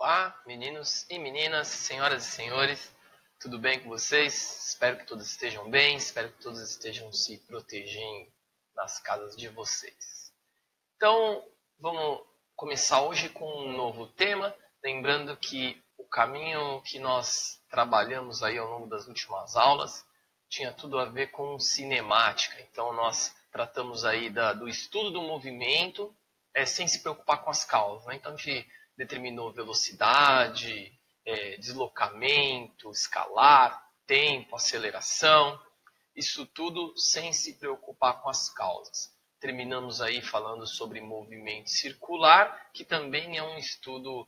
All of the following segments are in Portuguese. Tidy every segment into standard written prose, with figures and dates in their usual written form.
Olá, meninos e meninas, senhoras e senhores, tudo bem com vocês? Espero que todos estejam bem, espero que todos estejam se protegendo nas casas de vocês. Então, vamos começar hoje com um novo tema, lembrando que o caminho que nós trabalhamos aí ao longo das últimas aulas tinha tudo a ver com cinemática. Então, nós tratamos aí do estudo do movimento, sem se preocupar com as causas, né? Então, a gente determinou velocidade, deslocamento, escalar, tempo, aceleração, isso tudo sem se preocupar com as causas. Terminamos aí falando sobre movimento circular, que também é um estudo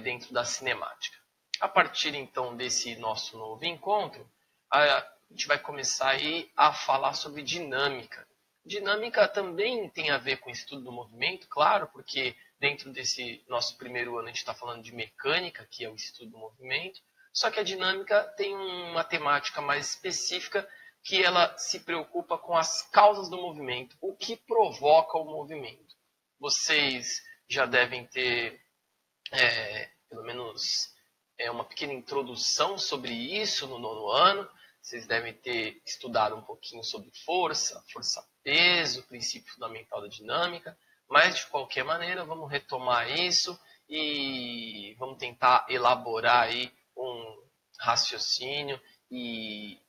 dentro da cinemática. A partir então desse nosso novo encontro, a gente vai começar aí a falar sobre dinâmica. Dinâmica também tem a ver com o estudo do movimento, claro, porque dentro desse nosso primeiro ano a gente está falando de mecânica, que é o estudo do movimento, só que a dinâmica tem uma temática mais específica que ela se preocupa com as causas do movimento, o que provoca o movimento. Vocês já devem ter, pelo menos, uma pequena introdução sobre isso no nono ano. Vocês devem ter estudado um pouquinho sobre força, força-peso, princípio fundamental da dinâmica, mas de qualquer maneira vamos retomar isso e vamos tentar elaborar aí um raciocínio e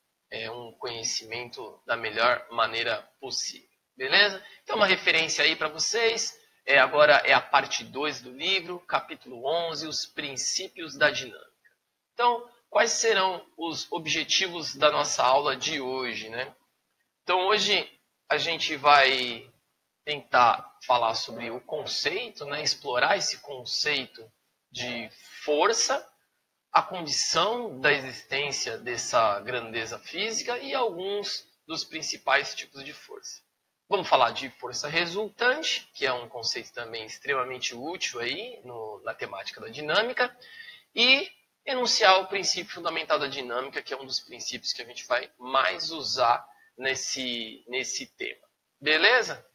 um conhecimento da melhor maneira possível. Beleza? Então uma referência aí para vocês, agora é a parte 2 do livro, capítulo 11, os princípios da dinâmica. Então, quais serão os objetivos da nossa aula de hoje, né? Então, hoje a gente vai tentar falar sobre o conceito, né? Explorar esse conceito de força, a condição da existência dessa grandeza física e alguns dos principais tipos de força. Vamos falar de força resultante, que é um conceito também extremamente útil aí na temática da dinâmica, e enunciar o princípio fundamental da dinâmica, que é um dos princípios que a gente vai mais usar nesse tema. Beleza?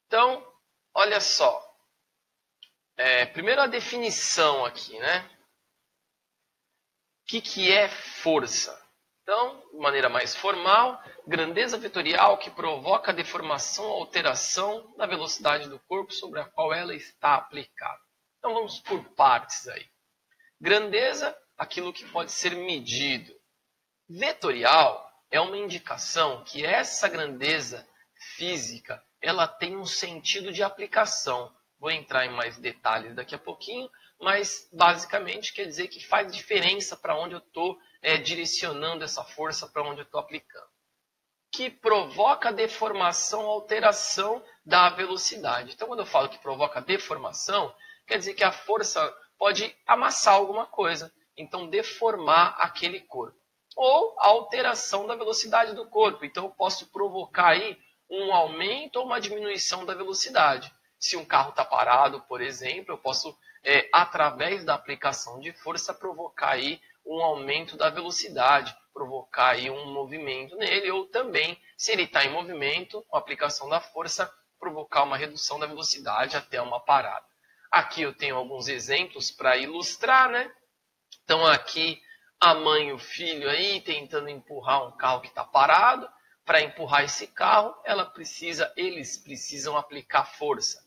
Então, olha só. Primeiro a definição aqui, né? O que é força? Então, de maneira mais formal, grandeza vetorial que provoca a deformação ou alteração da velocidade do corpo sobre a qual ela está aplicada. Então, vamos por partes aí. Grandeza, aquilo que pode ser medido. Vetorial é uma indicação que essa grandeza física ela tem um sentido de aplicação. Vou entrar em mais detalhes daqui a pouquinho, mas basicamente quer dizer que faz diferença para onde eu estou direcionando essa força, para onde eu estou aplicando. Que provoca deformação ou alteração da velocidade. Então, quando eu falo que provoca deformação, quer dizer que a força pode amassar alguma coisa, então deformar aquele corpo. Ou a alteração da velocidade do corpo. Então eu posso provocar aí um aumento ou uma diminuição da velocidade. Se um carro está parado, por exemplo, eu posso, através da aplicação de força, provocar aí um aumento da velocidade, provocar aí um movimento nele, ou também, se ele está em movimento, com a aplicação da força, provocar uma redução da velocidade até uma parada. Aqui eu tenho alguns exemplos para ilustrar, né? Então aqui a mãe e o filho aí tentando empurrar um carro que está parado. Para empurrar esse carro, eles precisam aplicar força.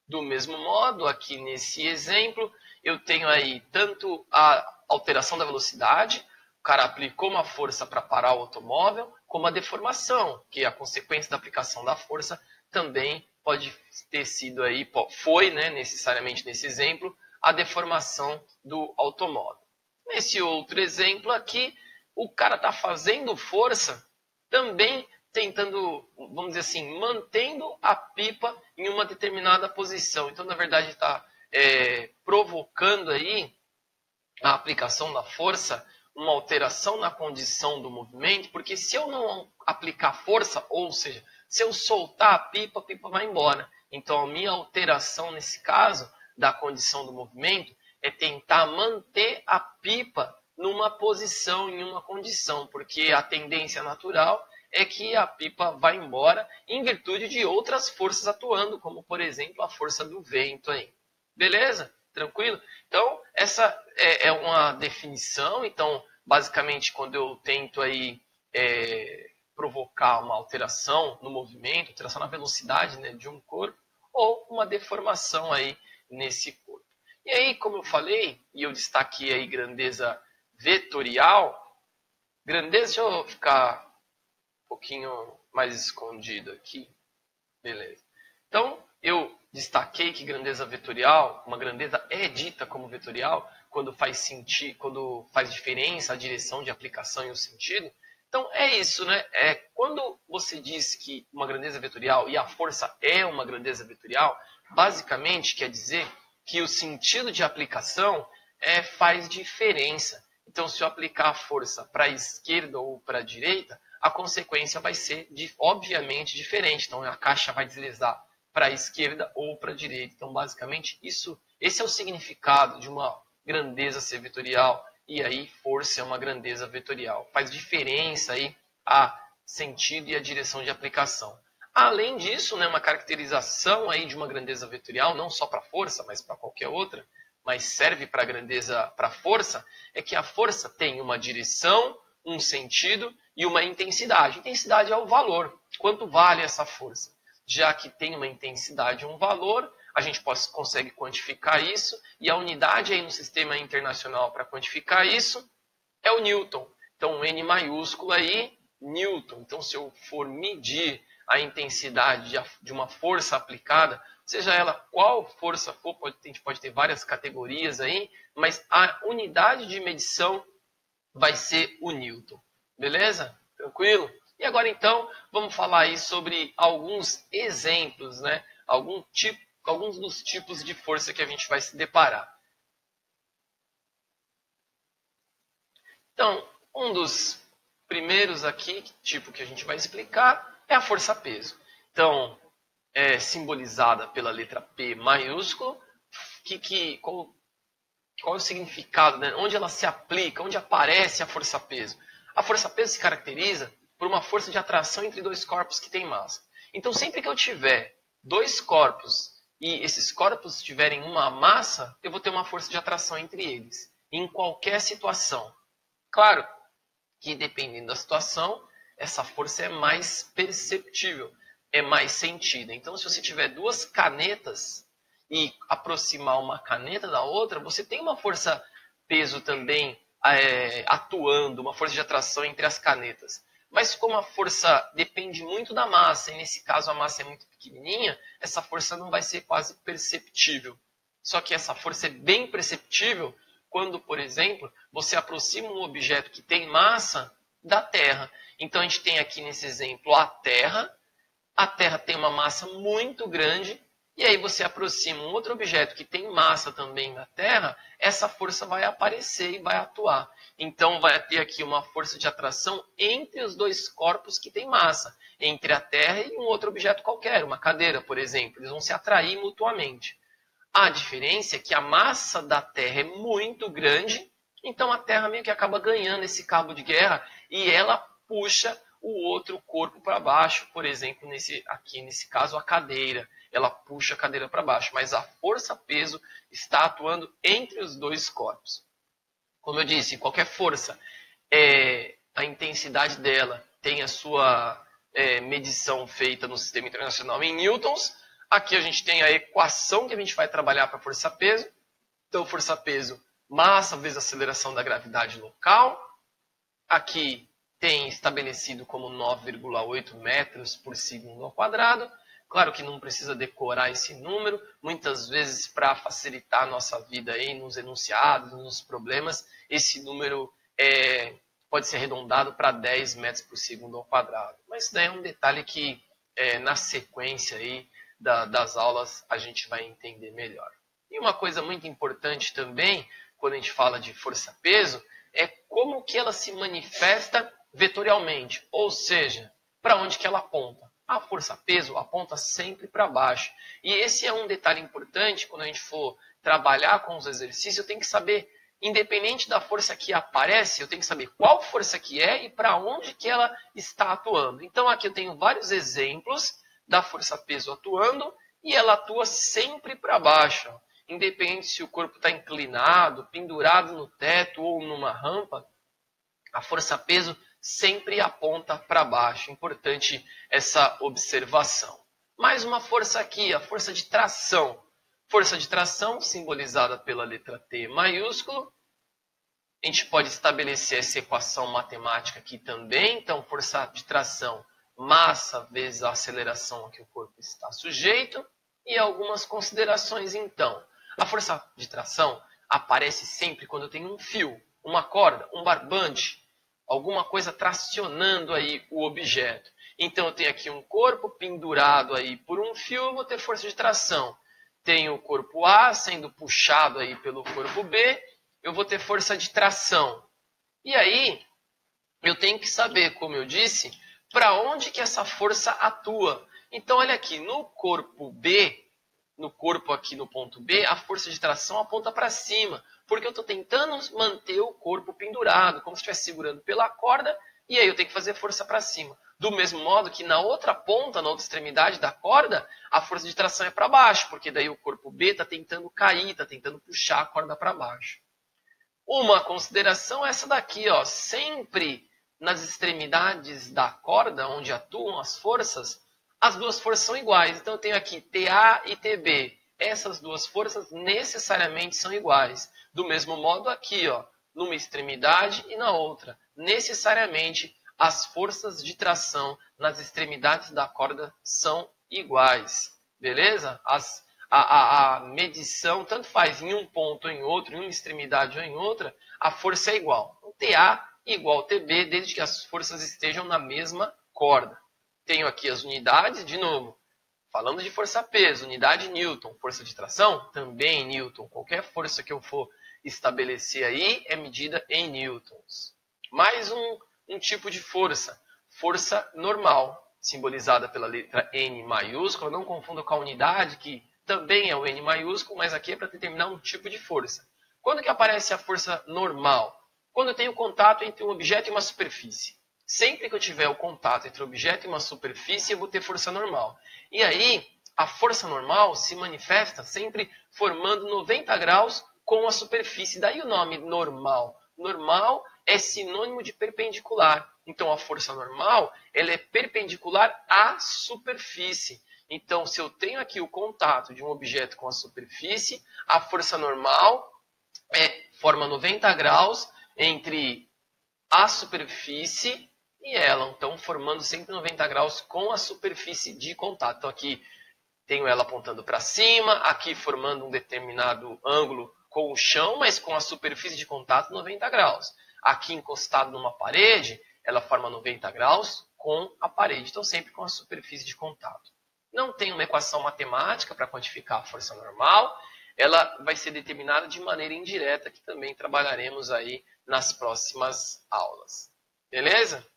Do mesmo modo, aqui nesse exemplo, eu tenho aí tanto a alteração da velocidade, o cara aplicou uma força para parar o automóvel, como a deformação, que a consequência da aplicação da força também pode ter sido aí, foi, né, necessariamente nesse exemplo, a deformação do automóvel. Nesse outro exemplo aqui, o cara está fazendo força, também tentando, vamos dizer assim, mantendo a pipa em uma determinada posição. Então, na verdade, está provocando aí a aplicação da força, uma alteração na condição do movimento, porque se eu não aplicar força, ou seja, se eu soltar a pipa vai embora. Então, a minha alteração, nesse caso, da condição do movimento, é tentar manter a pipa numa posição, em uma condição, porque a tendência natural é que a pipa vá embora em virtude de outras forças atuando, como, por exemplo, a força do vento aí. Beleza? Então, Tranquilo? Então, essa é uma definição. Então, basicamente, quando eu tento aí provocar uma alteração no movimento, alteração na velocidade, né, de um corpo, ou uma deformação aí nesse corpo. E aí, como eu falei, e eu destaquei aí grandeza vetorial, deixa eu ficar um pouquinho mais escondido aqui. Beleza. Então, eu destaquei que grandeza vetorial, uma grandeza é dita como vetorial quando faz sentido, quando faz diferença a direção de aplicação e o sentido. Então, é isso, né? Quando você diz que uma grandeza vetorial e a força é uma grandeza vetorial, basicamente quer dizer que o sentido de aplicação faz diferença. Então, se eu aplicar a força para a esquerda ou para a direita, a consequência vai ser, obviamente, diferente. Então, a caixa vai deslizar para a esquerda ou para a direita. Então, basicamente, esse é o significado de uma grandeza ser vetorial. E aí, força é uma grandeza vetorial. Faz diferença aí a sentido e a direção de aplicação. Além disso, né, uma caracterização aí de uma grandeza vetorial, não só para força, mas para qualquer outra, mas serve para grandeza, para força, é que a força tem uma direção, um sentido e uma intensidade. Intensidade é o valor. Quanto vale essa força? Já que tem uma intensidade e um valor, a gente consegue quantificar isso, e a unidade aí no sistema internacional para quantificar isso é o Newton. Então, N maiúsculo aí, Newton. Então, se eu for medir a intensidade de uma força aplicada, seja ela qual força for, a gente pode ter várias categorias aí, mas a unidade de medição vai ser o Newton. Beleza? Tranquilo? E agora então, vamos falar aí sobre alguns exemplos, né? Alguns dos tipos de força que a gente vai se deparar. Então, um dos primeiros aqui, tipo que a gente vai explicar, é a força-peso. Então, é simbolizada pela letra P maiúsculo. Qual é o significado, né? Onde ela se aplica, onde aparece a força-peso? A força-peso se caracteriza por uma força de atração entre dois corpos que têm massa. Então, sempre que eu tiver dois corpos e esses corpos tiverem uma massa, eu vou ter uma força de atração entre eles, em qualquer situação. Claro que, dependendo da situação, essa força é mais perceptível, é mais sentida. Então, se você tiver duas canetas e aproximar uma caneta da outra, você tem uma força-peso também atuando, uma força de atração entre as canetas. Mas como a força depende muito da massa, e nesse caso a massa é muito pequenininha, essa força não vai ser quase perceptível. Só que essa força é bem perceptível quando, por exemplo, você aproxima um objeto que tem massa da Terra. Então a gente tem aqui nesse exemplo a Terra tem uma massa muito grande, e aí você aproxima um outro objeto que tem massa também da Terra, essa força vai aparecer e vai atuar. Então vai ter aqui uma força de atração entre os dois corpos que têm massa, entre a Terra e um outro objeto qualquer, uma cadeira, por exemplo. Eles vão se atrair mutuamente. A diferença é que a massa da Terra é muito grande, então a Terra meio que acaba ganhando esse cabo de guerra e ela puxa o outro corpo para baixo, por exemplo, nesse caso a cadeira. Ela puxa a cadeira para baixo, mas a força-peso está atuando entre os dois corpos. Como eu disse, qualquer força, a intensidade dela tem a sua medição feita no sistema internacional em newtons. Aqui a gente tem a equação que a gente vai trabalhar para força-peso. Então, força-peso, massa vezes aceleração da gravidade local. Aqui tem estabelecido como 9,8 metros por segundo ao quadrado. Claro que não precisa decorar esse número. Muitas vezes, para facilitar a nossa vida aí nos enunciados, nos problemas, esse número pode ser arredondado para 10 metros por segundo ao quadrado. Mas isso daí é um detalhe que, na sequência aí das aulas, a gente vai entender melhor. E uma coisa muito importante também, quando a gente fala de força-peso, é como que ela se manifesta vetorialmente, ou seja, para onde que ela aponta. A força-peso aponta sempre para baixo. E esse é um detalhe importante, quando a gente for trabalhar com os exercícios, eu tenho que saber, independente da força que aparece, eu tenho que saber qual força que é e para onde que ela está atuando. Então aqui eu tenho vários exemplos da força-peso atuando, e ela atua sempre para baixo. independente se o corpo está inclinado, pendurado no teto ou numa rampa, a força-peso sempre aponta para baixo. Importante essa observação. Mais uma força aqui, a força de tração. Força de tração, simbolizada pela letra T maiúsculo. A gente pode estabelecer essa equação matemática aqui também. Então, força de tração, massa vezes a aceleração a que o corpo está sujeito. E algumas considerações, então. A força de tração aparece sempre quando eu tenho um fio, uma corda, um barbante, alguma coisa tracionando aí o objeto. Então, eu tenho aqui um corpo pendurado aí por um fio, eu vou ter força de tração. Tenho o corpo A sendo puxado aí pelo corpo B, eu vou ter força de tração. E aí, eu tenho que saber, como eu disse, para onde que essa força atua. Então, olha aqui, no corpo B, no corpo aqui no ponto B, a força de tração aponta para cima, porque eu estou tentando manter o corpo pendurado, como se estivesse segurando pela corda, e aí eu tenho que fazer força para cima. Do mesmo modo que na outra ponta, na outra extremidade da corda, a força de tração é para baixo, porque daí o corpo B está tentando cair, está tentando puxar a corda para baixo. Uma consideração é essa daqui, ó, sempre nas extremidades da corda, onde atuam as forças, as duas forças são iguais. Então eu tenho aqui TA e TB. Essas duas forças necessariamente são iguais. Do mesmo modo aqui, ó, numa extremidade e na outra. Necessariamente as forças de tração nas extremidades da corda são iguais. Beleza? A medição, tanto faz em um ponto ou em outro, em uma extremidade ou em outra, a força é igual. Então, TA igual TB, desde que as forças estejam na mesma corda. Tenho aqui as unidades, de novo, falando de força-peso, unidade Newton, força de tração, também Newton. Qualquer força que eu for estabelecer aí é medida em newtons. Mais um tipo de força, força normal, simbolizada pela letra N maiúscula. Não confunda com a unidade, que também é o N maiúsculo, mas aqui é para determinar um tipo de força. Quando que aparece a força normal? Quando eu tenho contato entre um objeto e uma superfície. Sempre que eu tiver o contato entre um objeto e uma superfície, eu vou ter força normal. E aí, a força normal se manifesta sempre formando 90 graus com a superfície. Daí o nome normal. Normal é sinônimo de perpendicular. Então, a força normal ela é perpendicular à superfície. Então, se eu tenho aqui o contato de um objeto com a superfície, a força normal forma 90 graus entre a superfície e ela, então formando sempre 90 graus com a superfície de contato. Então aqui tenho ela apontando para cima, aqui formando um determinado ângulo com o chão, mas com a superfície de contato 90 graus. Aqui encostado numa parede, ela forma 90 graus com a parede, então sempre com a superfície de contato. Não tem uma equação matemática para quantificar a força normal, ela vai ser determinada de maneira indireta, que também trabalharemos aí nas próximas aulas. Beleza?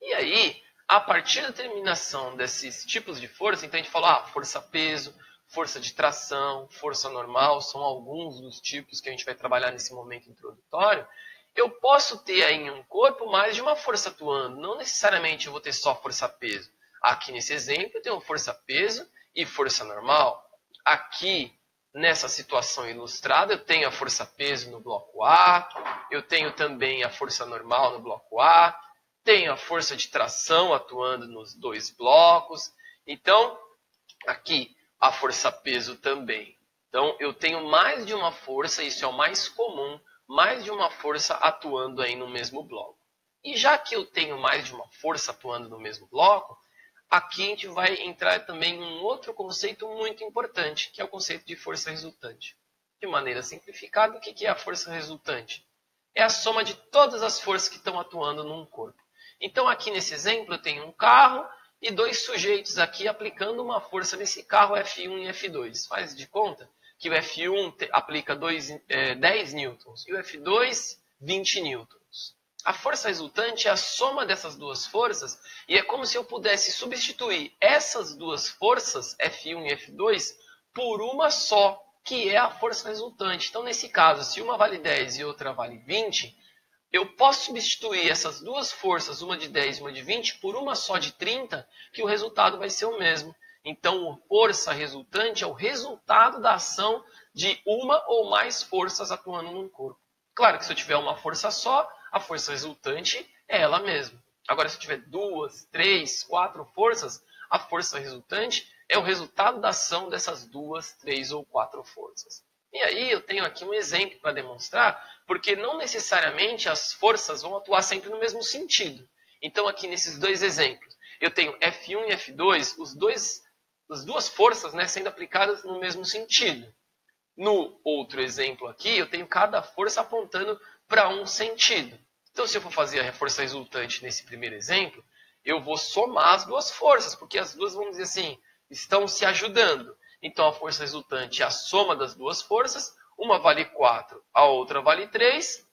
E aí, a partir da determinação desses tipos de força, então a gente falou, força-peso, força de tração, força normal, são alguns dos tipos que a gente vai trabalhar nesse momento introdutório. Eu posso ter aí em um corpo mais de uma força atuando, não necessariamente eu vou ter só força-peso. Aqui nesse exemplo eu tenho força-peso e força normal. Aqui, nessa situação ilustrada, eu tenho a força-peso no bloco A, eu tenho também a força normal no bloco A, tenho a força de tração atuando nos dois blocos. Então, aqui, a força-peso também. Então, eu tenho mais de uma força, isso é o mais comum, mais de uma força atuando aí no mesmo bloco. E já que eu tenho mais de uma força atuando no mesmo bloco, aqui a gente vai entrar também em um outro conceito muito importante, que é o conceito de força resultante. De maneira simplificada, o que é a força resultante? É a soma de todas as forças que estão atuando num corpo. Então, aqui nesse exemplo, eu tenho um carro e dois sujeitos aqui aplicando uma força nesse carro F1 e F2. Faz de conta que o F1 aplica 10 newtons e o F2, 20 newtons. A força resultante é a soma dessas duas forças e é como se eu pudesse substituir essas duas forças, F1 e F2, por uma só, que é a força resultante. Então, nesse caso, se uma vale 10 e outra vale 20, eu posso substituir essas duas forças, uma de 10 e uma de 20, por uma só de 30, que o resultado vai ser o mesmo. Então, a força resultante é o resultado da ação de uma ou mais forças atuando num corpo. Claro que se eu tiver uma força só, a força resultante é ela mesma. Agora, se eu tiver 2, 3, 4 forças, a força resultante é o resultado da ação dessas 2, 3 ou 4 forças. E aí eu tenho aqui um exemplo para demonstrar, porque não necessariamente as forças vão atuar sempre no mesmo sentido. Então aqui nesses dois exemplos, eu tenho F1 e F2, as duas forças, né, sendo aplicadas no mesmo sentido. No outro exemplo aqui, eu tenho cada força apontando para um sentido. Então, se eu for fazer a força resultante nesse primeiro exemplo, eu vou somar as duas forças, porque as duas, vamos dizer assim, estão se ajudando. Então, a força resultante é a soma das duas forças, uma vale 4, a outra vale 3.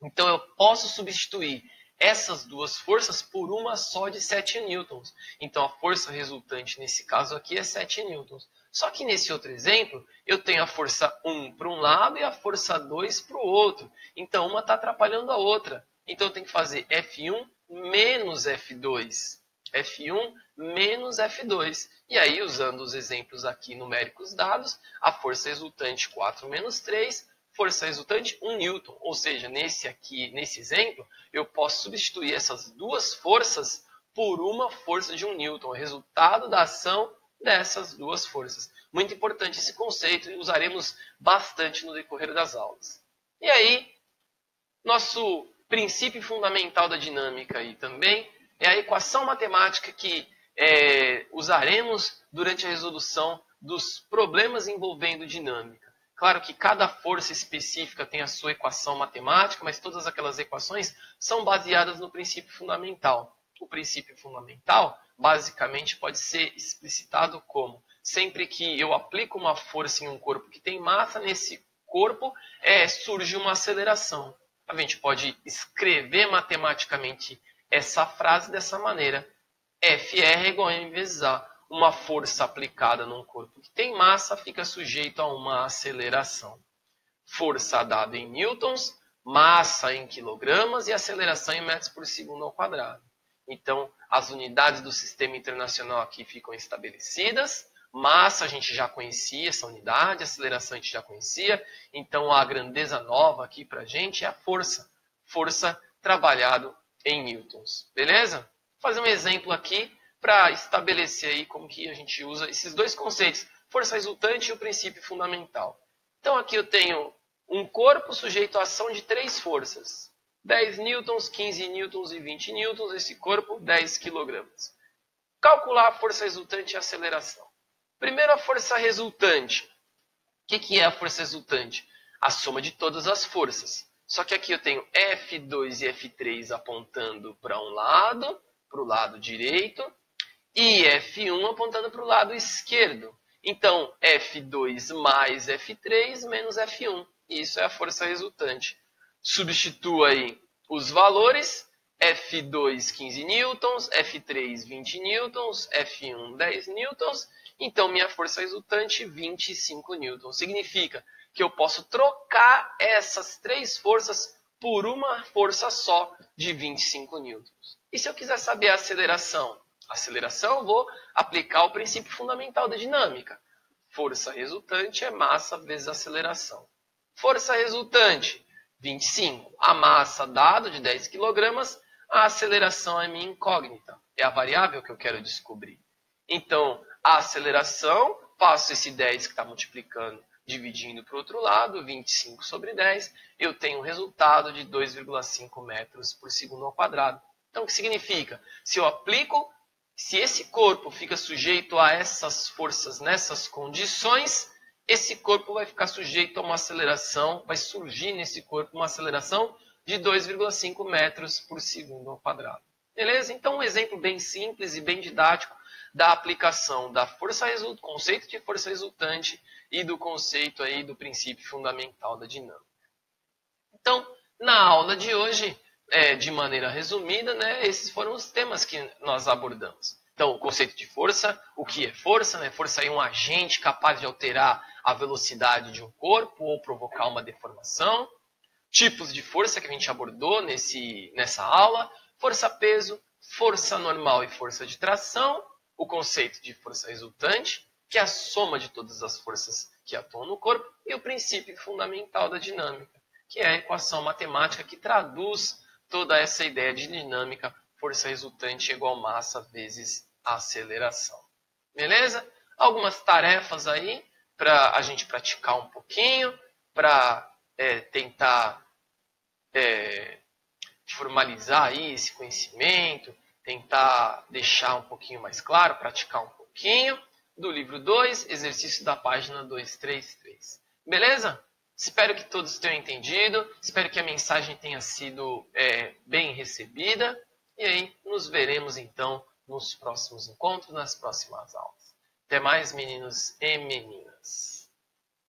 Então, eu posso substituir essas duas forças por uma só de 7 newtons. Então, a força resultante nesse caso aqui é 7 newtons. Só que nesse outro exemplo, eu tenho a força 1 para um lado e a força 2 para o outro. Então, uma está atrapalhando a outra. Então, eu tenho que fazer F1 menos F2. F1 menos F2. E aí, usando os exemplos aqui numéricos dados, a força resultante 4 menos 3, força resultante 1 newton. Ou seja, nesse exemplo, eu posso substituir essas duas forças por uma força de 1 newton. O resultado da ação dessas duas forças. Muito importante esse conceito e usaremos bastante no decorrer das aulas. E aí, nosso princípio fundamental da dinâmica aí também é a equação matemática que usaremos durante a resolução dos problemas envolvendo dinâmica. Claro que cada força específica tem a sua equação matemática, mas todas aquelas equações são baseadas no princípio fundamental. O princípio fundamental, basicamente, pode ser explicitado como: sempre que eu aplico uma força em um corpo que tem massa, nesse corpo surge uma aceleração. A gente pode escrever matematicamente essa frase dessa maneira: FR é igual a M vezes A. Uma força aplicada num corpo que tem massa fica sujeito a uma aceleração. Força dada em newtons, massa em quilogramas e aceleração em metros por segundo ao quadrado. Então, as unidades do sistema internacional aqui ficam estabelecidas. Massa a gente já conhecia, essa unidade, aceleração a gente já conhecia. Então, a grandeza nova aqui para a gente é a força. Força trabalhado em newtons. Beleza? Vou fazer um exemplo aqui para estabelecer aí como que a gente usa esses dois conceitos, força resultante e o princípio fundamental. Então, aqui eu tenho um corpo sujeito à ação de 3 forças. 10 newtons, 15 newtons e 20 newtons, esse corpo 10 quilogramas. Calcular a força resultante e a aceleração. Primeiro, a força resultante. O que é a força resultante? A soma de todas as forças. Só que aqui eu tenho F2 e F3 apontando para um lado, para o lado direito, e F1 apontando para o lado esquerdo. Então, F2 mais F3 menos F1. Isso é a força resultante. Substitua aí os valores: F2 15 newtons, F3 20 newtons, F1 10 newtons. Então, minha força resultante 25 newtons. Significa que eu posso trocar essas 3 forças por uma força só de 25 newtons. E se eu quiser saber a aceleração? A aceleração, eu vou aplicar o princípio fundamental da dinâmica. Força resultante é massa vezes aceleração. Força resultante, 25. A massa dada de 10 kg, a aceleração é minha incógnita. É a variável que eu quero descobrir. Então, a aceleração, passo esse 10 que está multiplicando, dividindo para o outro lado, 25 sobre 10, eu tenho um resultado de 2,5 metros por segundo ao quadrado. Então, o que significa? Se esse corpo fica sujeito a essas forças nessas condições, esse corpo vai ficar sujeito a uma aceleração, vai surgir nesse corpo uma aceleração de 2,5 metros por segundo ao quadrado. Beleza? Então, um exemplo bem simples e bem didático da aplicação da conceito de força resultante e do conceito aí do princípio fundamental da dinâmica. Então, na aula de hoje, de maneira resumida, né, esses foram os temas que nós abordamos. Então, o conceito de força, o que é força? Né? Força é um agente capaz de alterar a velocidade de um corpo ou provocar uma deformação. Tipos de força que a gente abordou nessa aula: força-peso, força normal e força de tração. O conceito de força resultante, que é a soma de todas as forças que atuam no corpo, e o princípio fundamental da dinâmica, que é a equação matemática que traduz toda essa ideia de dinâmica, força resultante igual massa vezes aceleração. Beleza? Algumas tarefas aí para a gente praticar um pouquinho, para tentar formalizar aí esse conhecimento, tentar deixar um pouquinho mais claro, praticar um pouquinho. Do livro 2, exercício da página 233. Beleza? Espero que todos tenham entendido, espero que a mensagem tenha sido bem recebida. E aí, nos veremos então nos próximos encontros, nas próximas aulas. Até mais, meninos e meninas.